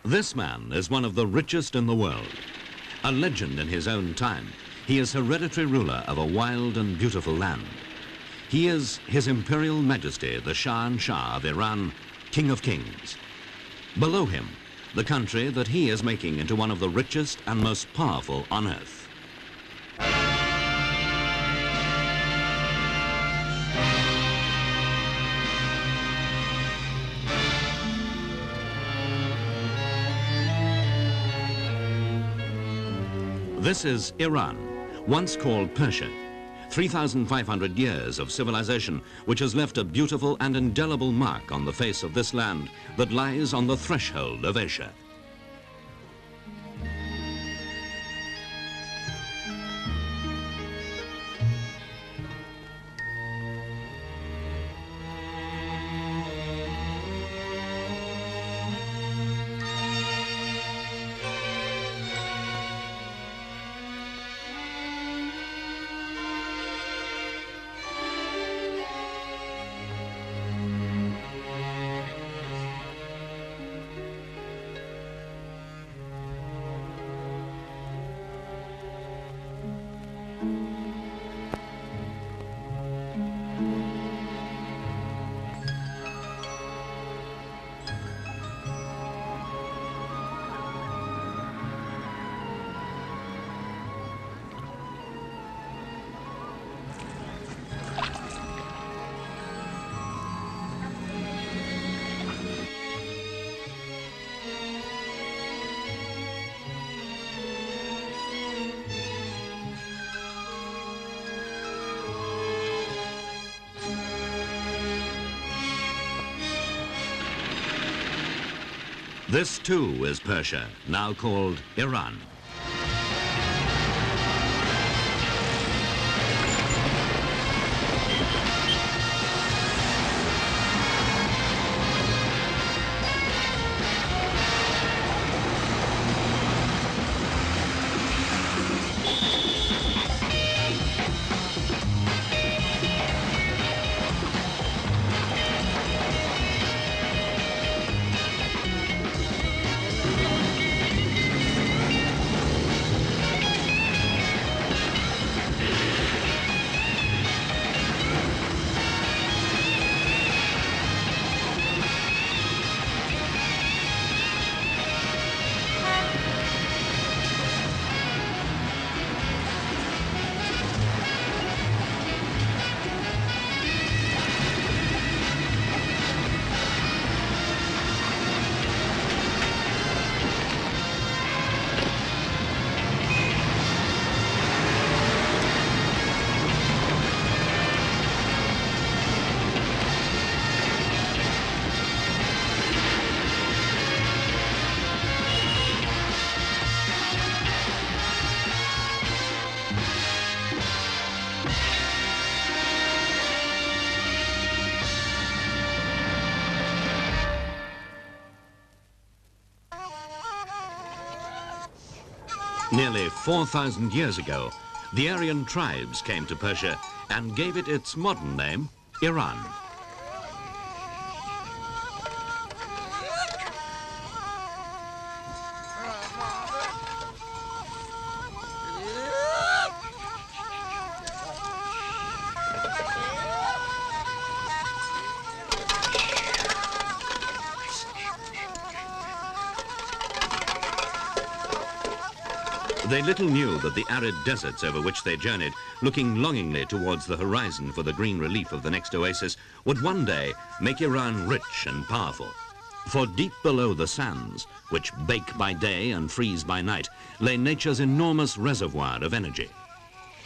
This man is one of the richest in the world. A legend in his own time, he is hereditary ruler of a wild and beautiful land. He is His Imperial Majesty, the Shah of Iran, King of Kings. Below him, the country that he is making into one of the richest and most powerful on earth. This is Iran, once called Persia. 3,500 years of civilization which has left a beautiful and indelible mark on the face of this land that lies on the threshold of Asia. This too is Persia, now called Iran. Nearly 4,000 years ago, the Aryan tribes came to Persia and gave it its modern name, Iran. They little knew that the arid deserts over which they journeyed, looking longingly towards the horizon for the green relief of the next oasis, would one day make Iran rich and powerful. For deep below the sands, which bake by day and freeze by night, lay nature's enormous reservoir of energy.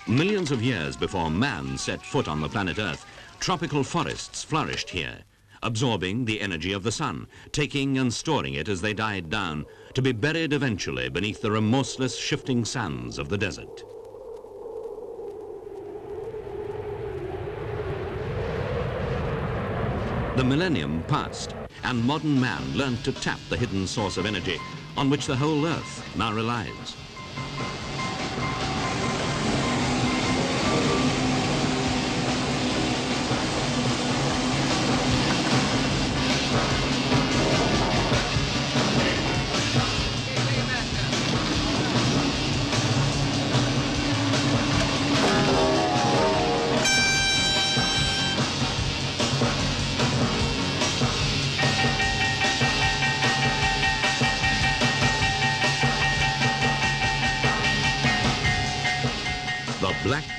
Millions of years before man set foot on the planet Earth, tropical forests flourished here, absorbing the energy of the sun, taking and storing it as they died down, to be buried eventually beneath the remorseless shifting sands of the desert. The millennium passed, and modern man learned to tap the hidden source of energy on which the whole Earth now relies.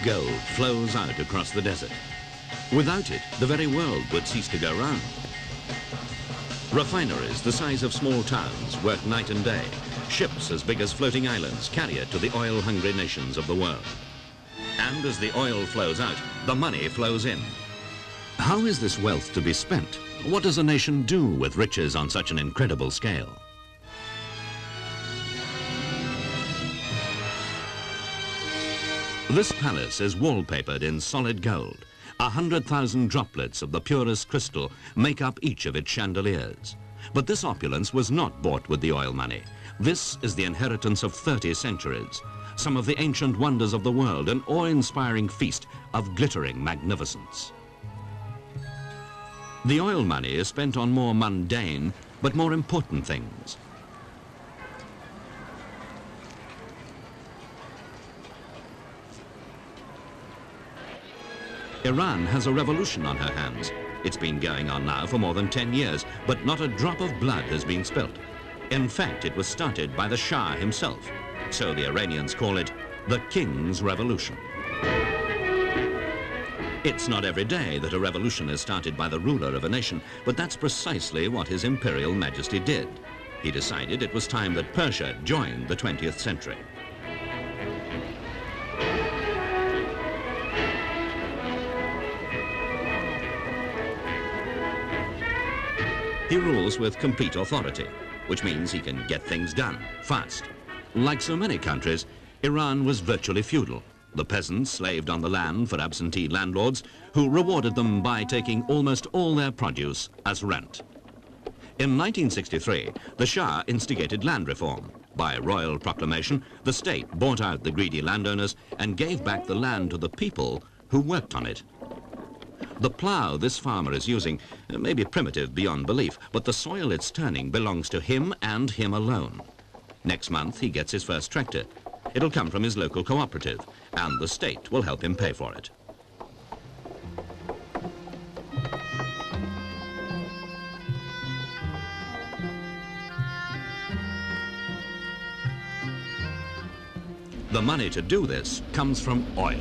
gold flows out across the desert. Without it, the very world would cease to go round. Refineries the size of small towns work night and day. Ships as big as floating islands carry it to the oil-hungry nations of the world. And as the oil flows out, the money flows in. How is this wealth to be spent? What does a nation do with riches on such an incredible scale? This palace is wallpapered in solid gold. 100,000 droplets of the purest crystal make up each of its chandeliers. But this opulence was not bought with the oil money. This is the inheritance of 30 centuries, some of the ancient wonders of the world, an awe-inspiring feast of glittering magnificence. The oil money is spent on more mundane but more important things. Iran has a revolution on her hands. It's been going on now for more than 10 years, but not a drop of blood has been spilt. In fact, it was started by the Shah himself. So the Iranians call it the King's Revolution. It's not every day that a revolution is started by the ruler of a nation, but that's precisely what His Imperial Majesty did. He decided it was time that Persia joined the 20th century. He rules with complete authority, which means he can get things done fast. Like so many countries, Iran was virtually feudal. The peasants slaved on the land for absentee landlords who rewarded them by taking almost all their produce as rent. In 1963, the Shah instigated land reform. By royal proclamation, the state bought out the greedy landowners and gave back the land to the people who worked on it. The plough this farmer is using may be primitive beyond belief, but the soil it's turning belongs to him and him alone. Next month, he gets his first tractor. It'll come from his local cooperative, and the state will help him pay for it. The money to do this comes from oil.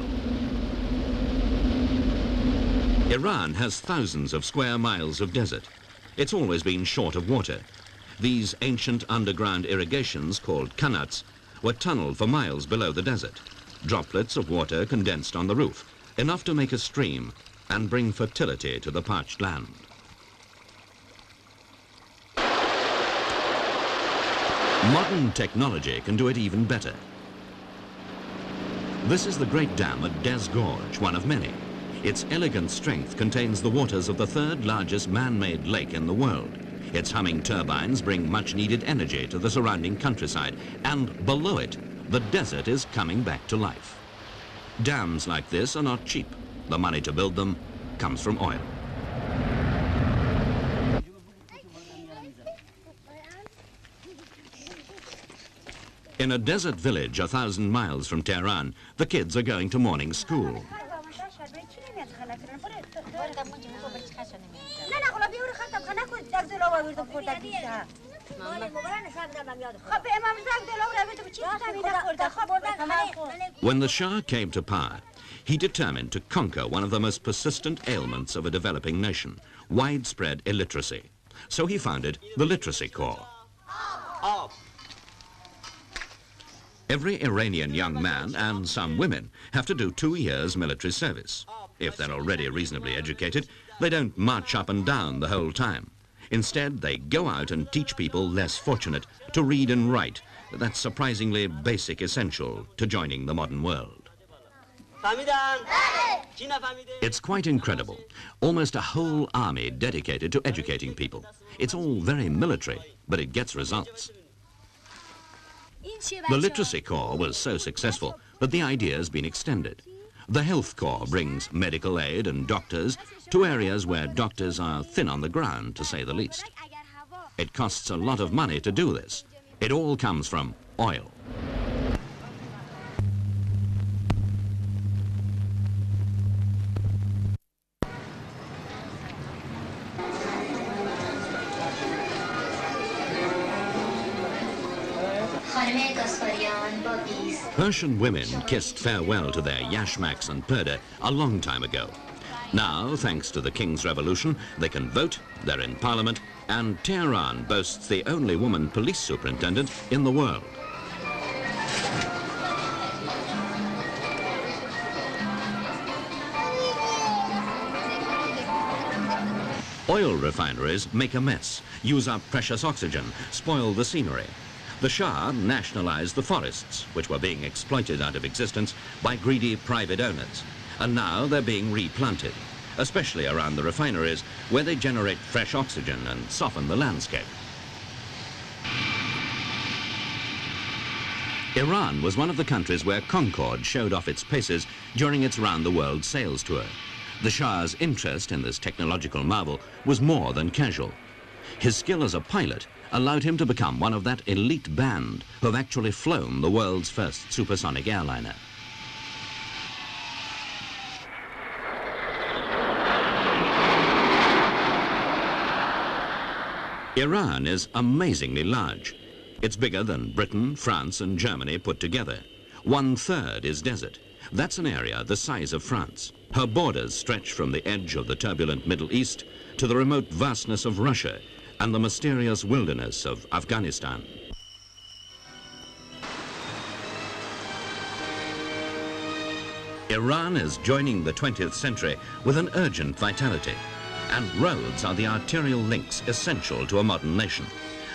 Iran has thousands of square miles of desert. It's always been short of water. These ancient underground irrigations, called qanats, were tunneled for miles below the desert. Droplets of water condensed on the roof, enough to make a stream and bring fertility to the parched land. Modern technology can do it even better. This is the great dam at Des Gorge, one of many. Its elegant strength contains the waters of the third largest man-made lake in the world. Its humming turbines bring much-needed energy to the surrounding countryside, and below it, the desert is coming back to life. Dams like this are not cheap. The money to build them comes from oil. In a desert village 1,000 miles from Tehran, the kids are going to morning school. When the Shah came to power, he determined to conquer one of the most persistent ailments of a developing nation, widespread illiteracy. So he founded the Literacy Corps. Every Iranian young man and some women have to do 2 years military service. If they're already reasonably educated, they don't march up and down the whole time. Instead, they go out and teach people less fortunate to read and write. That's surprisingly basic essential to joining the modern world. It's quite incredible. Almost a whole army dedicated to educating people. It's all very military, but it gets results. The Literacy Corps was so successful that the idea has been extended. The Health Corps brings medical aid and doctors to areas where doctors are thin on the ground, to say the least. It costs a lot of money to do this. It all comes from oil. خانم گاسپاریان با 20 Persian women kissed farewell to their yashmaks and purdah a long time ago. Now, thanks to the King's Revolution, they can vote, they're in parliament, and Tehran boasts the only woman police superintendent in the world. Oil refineries make a mess, use up precious oxygen, spoil the scenery. The Shah nationalized the forests, which were being exploited out of existence by greedy private owners. And now they're being replanted, especially around the refineries, where they generate fresh oxygen and soften the landscape. Iran was one of the countries where Concorde showed off its paces during its round-the-world sales tour. The Shah's interest in this technological marvel was more than casual. His skill as a pilot allowed him to become one of that elite band who have actually flown the world's first supersonic airliner. Iran is amazingly large. It's bigger than Britain, France and Germany put together. 1/3 is desert. That's an area the size of France. Her borders stretch from the edge of the turbulent Middle East to the remote vastness of Russia and the mysterious wilderness of Afghanistan. Iran is joining the 20th century with an urgent vitality, and roads are the arterial links essential to a modern nation.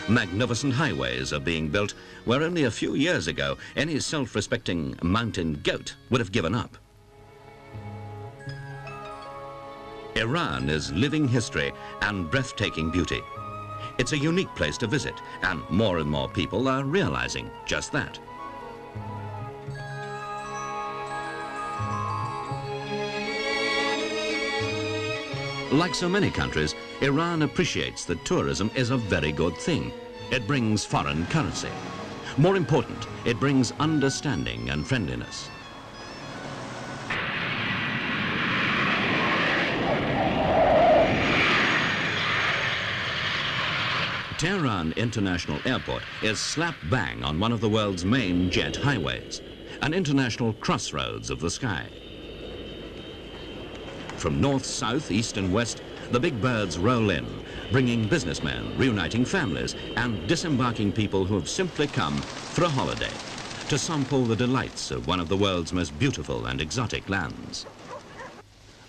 Magnificent highways are being built where only a few years ago any self-respecting mountain goat would have given up. Iran is living history and breathtaking beauty. It's a unique place to visit, and more people are realizing just that. Like so many countries, Iran appreciates that tourism is a very good thing. It brings foreign currency. More important, it brings understanding and friendliness. Tehran International Airport is slap bang on one of the world's main jet highways, an international crossroads of the sky. From north, south, east and west, the big birds roll in, bringing businessmen, reuniting families and disembarking people who have simply come for a holiday to sample the delights of one of the world's most beautiful and exotic lands.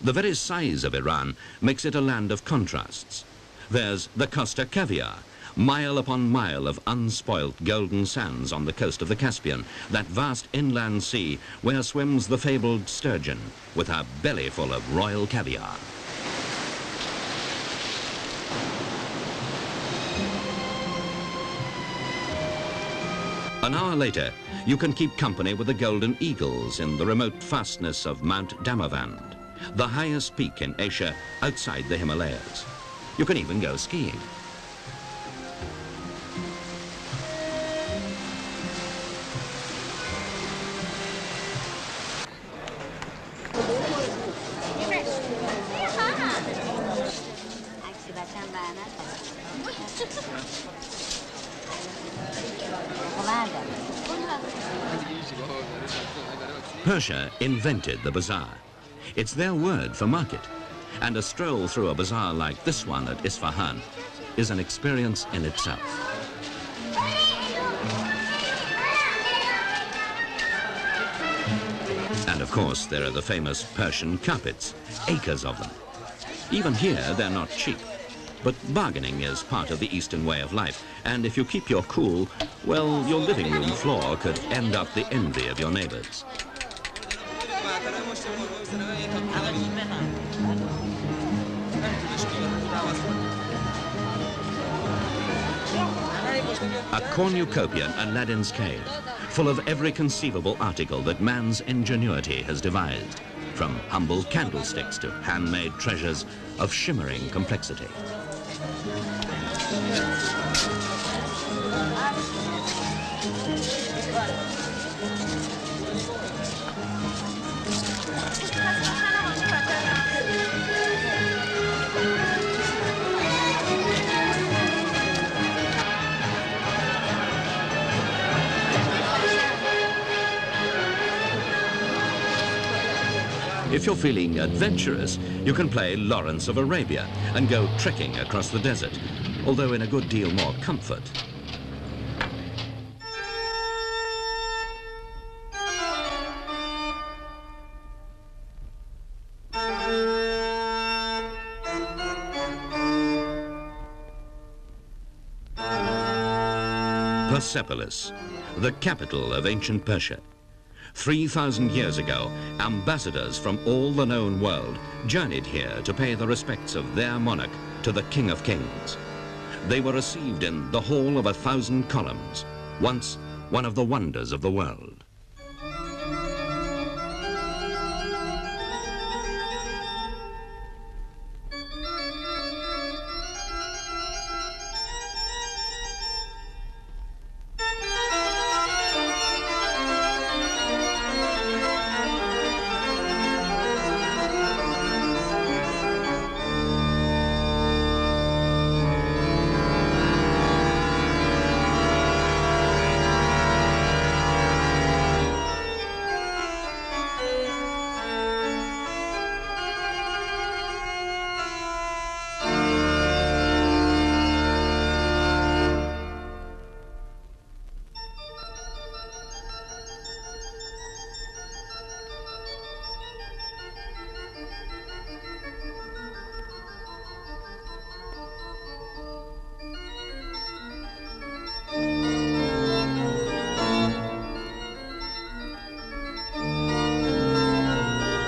The very size of Iran makes it a land of contrasts. There's the Costa Caviar, mile upon mile of unspoilt golden sands on the coast of the Caspian, that vast inland sea where swims the fabled sturgeon with her belly full of royal caviar. An hour later, you can keep company with the golden eagles in the remote fastness of Mount Damavand, the highest peak in Asia outside the Himalayas. You can even go skiing. Persia invented the bazaar. It's their word for market. And a stroll through a bazaar like this one at Isfahan is an experience in itself. And of course, there are the famous Persian carpets, acres of them. Even here, they're not cheap. But bargaining is part of the Eastern way of life. And if you keep your cool, well, your living room floor could end up the envy of your neighbors. A cornucopia in Aladdin's cave, full of every conceivable article that man's ingenuity has devised, from humble candlesticks to handmade treasures of shimmering complexity. If you're feeling adventurous, you can play Lawrence of Arabia and go trekking across the desert, although in a good deal more comfort. Persepolis, the capital of ancient Persia. 3,000 years ago, ambassadors from all the known world journeyed here to pay the respects of their monarch to the King of Kings. They were received in the Hall of 1,000 Columns, once one of the wonders of the world.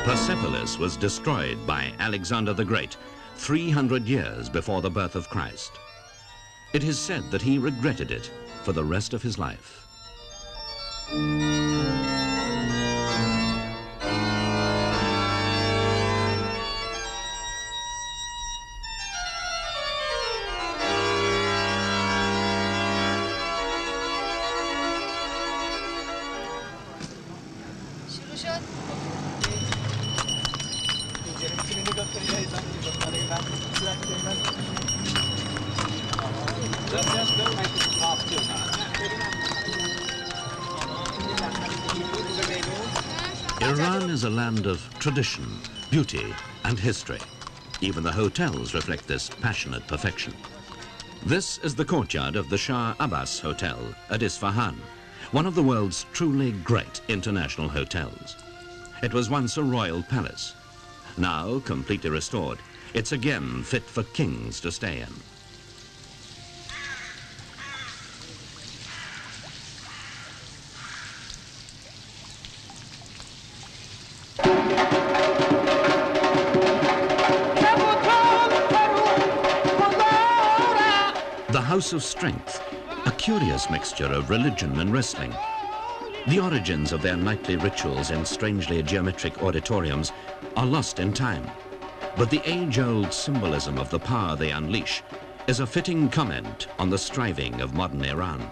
Persepolis was destroyed by Alexander the Great 300 years before the birth of Christ. It is said that he regretted it for the rest of his life. Iran is a land of tradition, beauty, and history. Even the hotels reflect this passionate perfection. This is the courtyard of the Shah Abbas Hotel at Isfahan, one of the world's truly great international hotels. It was once a royal palace. Now, completely restored, it's again fit for kings to stay in. The House of Strength, a curious mixture of religion and wrestling. The origins of their nightly rituals in strangely geometric auditoriums are lost in time, but the age-old symbolism of the power they unleash is a fitting comment on the striving of modern Iran.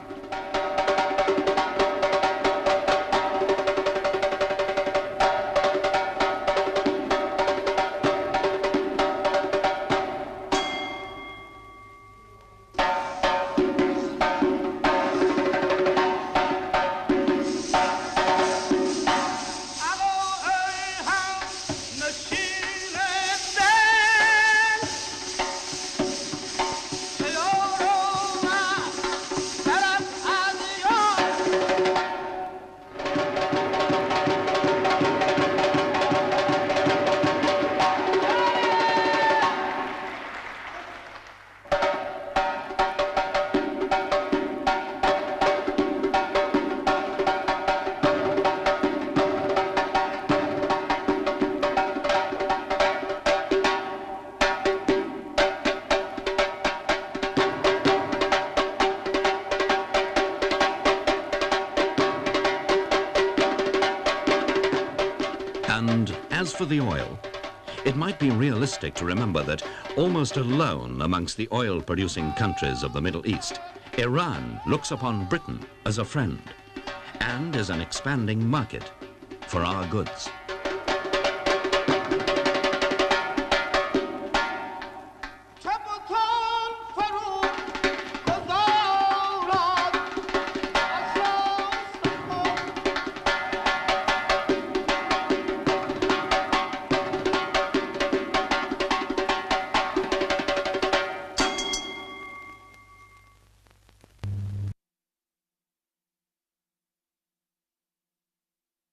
And as for the oil, it might be realistic to remember that almost alone amongst the oil-producing countries of the Middle East, Iran looks upon Britain as a friend and is an expanding market for our goods.